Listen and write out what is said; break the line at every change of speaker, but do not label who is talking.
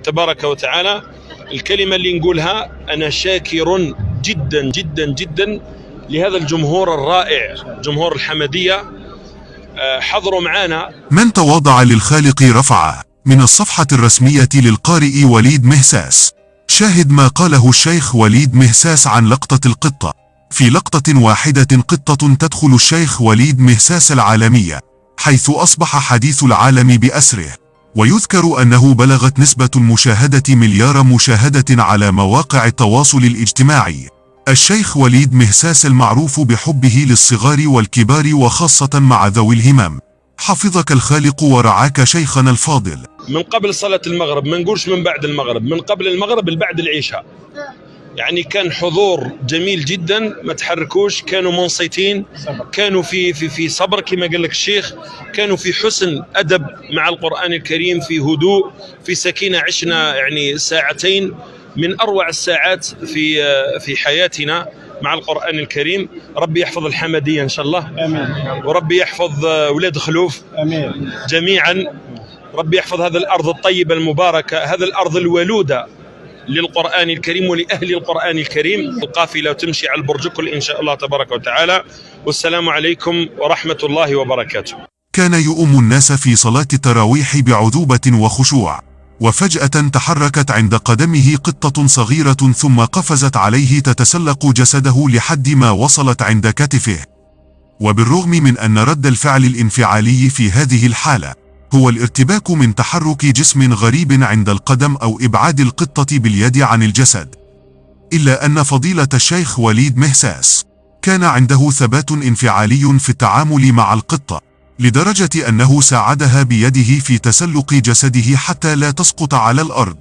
تبارك وتعالى. الكلمة اللي نقولها: أنا شاكر جدا جدا جدا لهذا الجمهور الرائع، جمهور الحمدية، حضروا معانا.
من تواضع للخالق رفعه، من الصفحة الرسمية للقارئ وليد مهساس. شاهد ما قاله الشيخ وليد مهساس عن لقطة القطة. في لقطة واحدة قطة تدخل الشيخ وليد مهساس العالمية، حيث أصبح حديث العالم بأسره، ويذكر أنه بلغت نسبة المشاهدة مليار مشاهدة على مواقع التواصل الاجتماعي. الشيخ وليد مهساس المعروف بحبه للصغار والكبار وخاصة مع ذوي الهمم. حفظك الخالق ورعاك شيخنا الفاضل.
من قبل صلاة المغرب، ما نقولش من بعد المغرب، من قبل المغرب بعد العشاء، يعني كان حضور جميل جدا، ما تحركوش، كانوا منصتين، كانوا في صبر كما قال لك الشيخ، كانوا في حسن أدب مع القرآن الكريم، في هدوء، في سكينة. عشنا يعني ساعتين من أروع الساعات في حياتنا مع القرآن الكريم. ربي يحفظ الحمدية إن شاء الله،
آمين.
وربي يحفظ ولاد خلوف،
آمين،
جميعا. ربي يحفظ هذه الأرض الطيبة المباركة، هذه الأرض الولودة للقرآن الكريم ولأهل القرآن الكريم. القافلة تمشي على البرج كل إن شاء الله تبارك وتعالى. والسلام عليكم ورحمة الله وبركاته.
كان يؤم الناس في صلاة التراويح بعذوبة وخشوع، وفجأة تحركت عند قدمه قطة صغيرة ثم قفزت عليه تتسلق جسده لحد ما وصلت عند كتفه. وبالرغم من أن رد الفعل الانفعالي في هذه الحالة هو الارتباك من تحرك جسم غريب عند القدم أو إبعاد القطة باليد عن الجسد، إلا أن فضيلة الشيخ وليد مهساس كان عنده ثبات انفعالي في التعامل مع القطة، لدرجة أنه ساعدها بيده في تسلق جسده حتى لا تسقط على الأرض.